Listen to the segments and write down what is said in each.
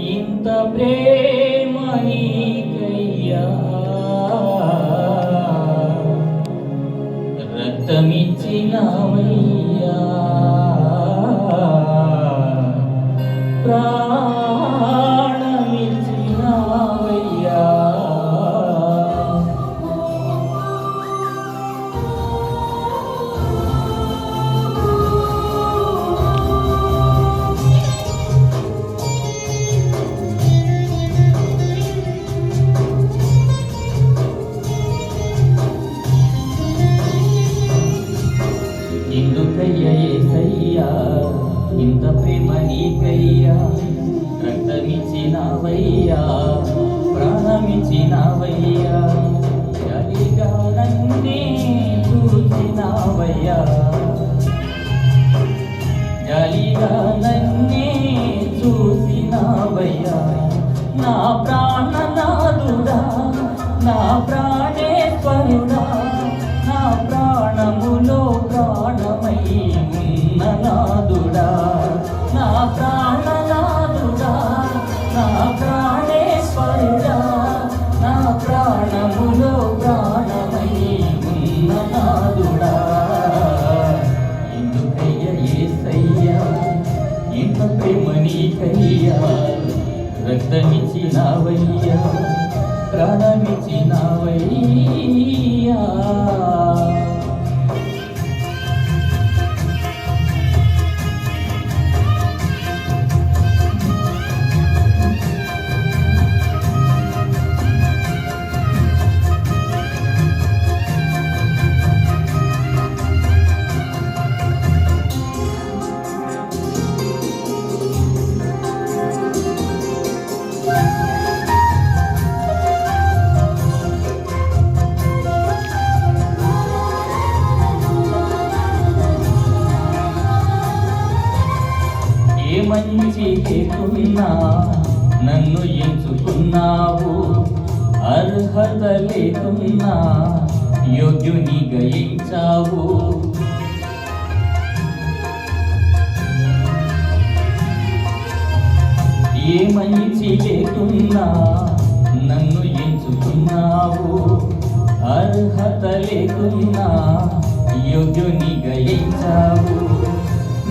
ఇంత ప్రేమ నీకయ్యా, రక్తమిచ్చినవయ్యా, ప్రాణమిచ్చినవయ్యా. ఎందుకయ్యా యేసయ్యా ఇంత ప్రేమ నీకయ్యా, రక్తమిచ్చినవయ్యా, ప్రాణమిచ్చినవయ్యా, జాలిగా నన్నే చూసినవయ్యా, జాలిగా నన్నే చూసినవయ్యా. నా ప్రాణనాథుడా, నా ప్రాణేశ్వరుడా, నా ప్రాణములో ప్రాణమై ఉన్న నాదుడా, నా ప్రాణనాథుడా, నా ప్రాణేశ్వరుడా, నా ప్రాణములో ప్రాణమై ఉన్న నాదుడా. ఎందుకయ్యా యేసయ్యా ఇంత ప్రేమ నీకయ్యా, రక్తమిచ్చినవయ్యా, ప్రాణమిచ్చినవయ్యా. మంచి లేకున్నా నన్ను ఎంచుకున్నావు, అర్హత లేకున్నా యోగ్యుని గయించావు. ఏ మంచి లేకున్నా నన్ను ఎంచుకున్నావు, అర్హత లేకున్నా యోగ్యుని గయించావు.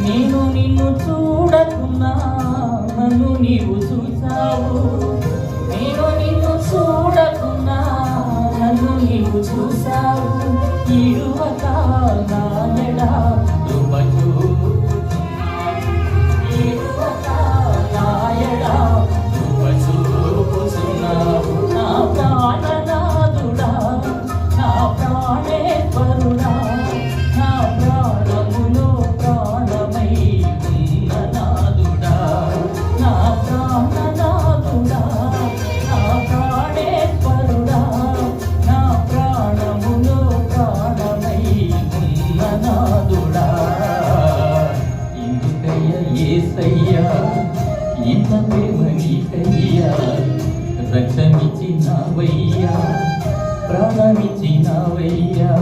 నేను నిన్ను చూడకున్నా నన్ను నీవు చూసావు, నేను నిన్ను చూడకున్నా నన్ను నీవు చూసావు. ఇరువక నాయడా కృప చూపుచున్నావు, ఇరువక నాయడా కృప చూపుచున్నావు. నా ప్రాణనాథుడా, నా ప్రాణేశ్వరుడా, నా ప్రాణములో ప్రాణమై ఉన్న నాదుడా, నా ప్రాణనాథుడా, నా ప్రాణేశ్వరుడా, నా ప్రాణములో ప్రాణమై ఉన్న నాదుడా. ఎందుకయ్యా యేసయ్యా ఇంత ప్రేమ నీకయ్యా, రక్షమిచ్చినవయ్యా, ప్రాణమిచ్చినవయ్యా.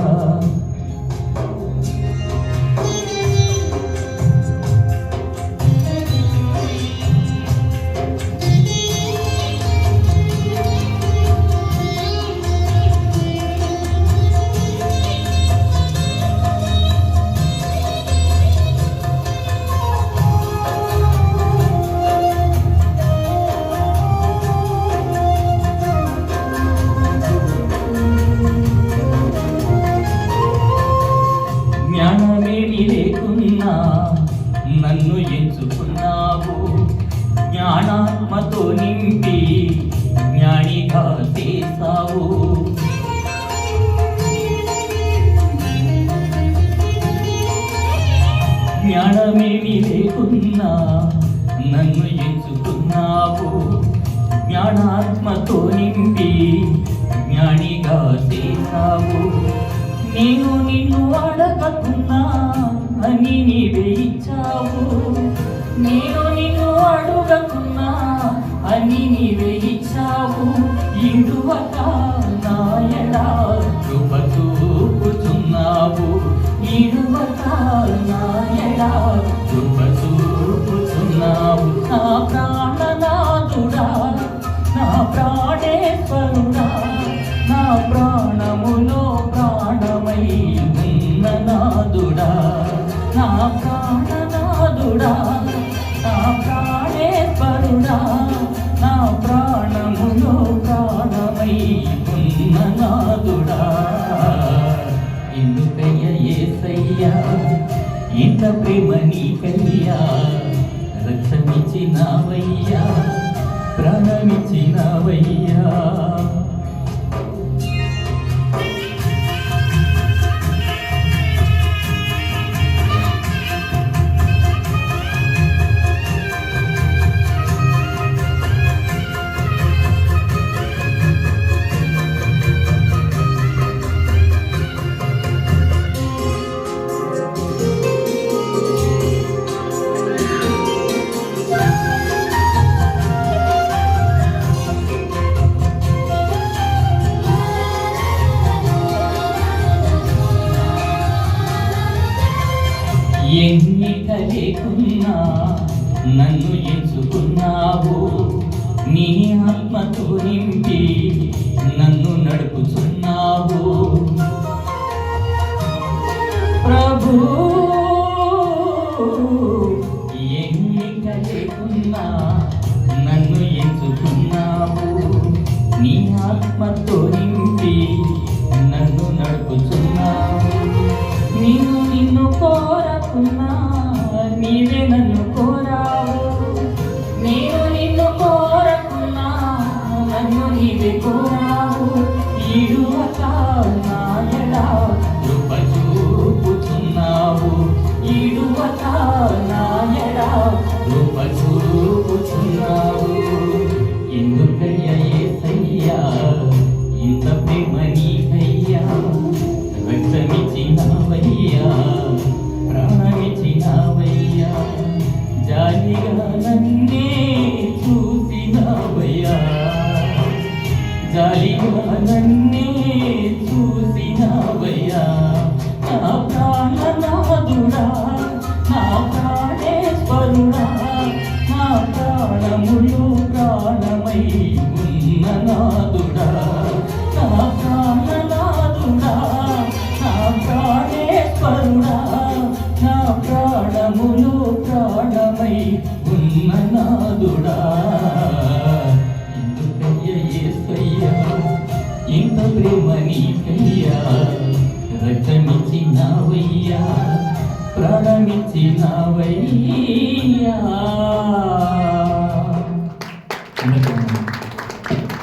జ్ఞానమేమి లేకున్నా నన్ను ఎంచుకున్నావు, జ్ఞానాత్మతో నింపి జ్ఞానిగా చేసావు. జ్ఞానమేమి లేకున్నా నన్ను ఎంచుకున్నావు, జ్ఞానాత్మతో నింపి జ్ఞానిగా చేసావు. నేను నిన్ను అడగకున్నా అని నీవే ఇచ్చావు, నేను నిన్ను అడగకున్నా అని నీవే ఇచ్చావు. ఇందువల్ల నాయడా కృప చూపుచున్నావు, ఇరువక నాయడా కృప చూపుచున్నావు నా ప్రాణనాథుడా నా ప్రాణేశ్వరుడా నా ప్రాణములో ప్రాణమై ఉన్న నాదుడా నా ప్రాణనాథుడా నా ప్రాణేశ్వరుడా నా ప్రాణములో ప్రాణమై ఉన్న నాదుడా ఎందుకయ్య యేసయ్యా ఇంత ప్రేమ నీకయ్యా రక్తమిచ్చినావయ్యా ప్రాణమిచ్చినావయ్యా ఎన్నిక లేకున్నా నన్ను ఎంచుకున్నావు నీ ఆత్మతో నింపి నన్ను నడుపుచున్నావు ప్రభు ఎన్నిక లేకున్నా నన్ను ఎంచుకున్నావు నీ ఆత్మతో నింపి నన్ను నడుపుచున్నావు నిన్ను కోరకున్నా నీవే నన్ను కోరావు నిన్ను కోరకున్నా నన్ను నీవే కోరావు ఇడువక నాయడా కృప చూపుచున్నావు ఇడువక నాయడా కృప చూపుచున్నావు ఎందుకయ్య యేసయ్యా ఇంత ప్రేమ నీకయ్యా రక్తమిచ్చినావయ్యా ప్రాణమిచ్చినావయ్యా జాలిగా నన్నే చూసినావయ్యా జాలిగా నన్నే చూసినావయ్యా నా ప్రాణనాథుడా నా ప్రాణేశ్వరుడా నా ప్రాణములు ప్రాణమై ఉన్న నాదుడా నా ప్రాణనాథుడా నా ప్రాణేశ్వరుడా నా ప్రాణములు ప్రాణమై ఉన్న నాదుడా ఎందుకయ్య యేసయ్యా ఇంత ప్రేమ నీకయ్యా రక్తమిచ్చినావయ్యా ప్రాణమిచ్చినావయ్యా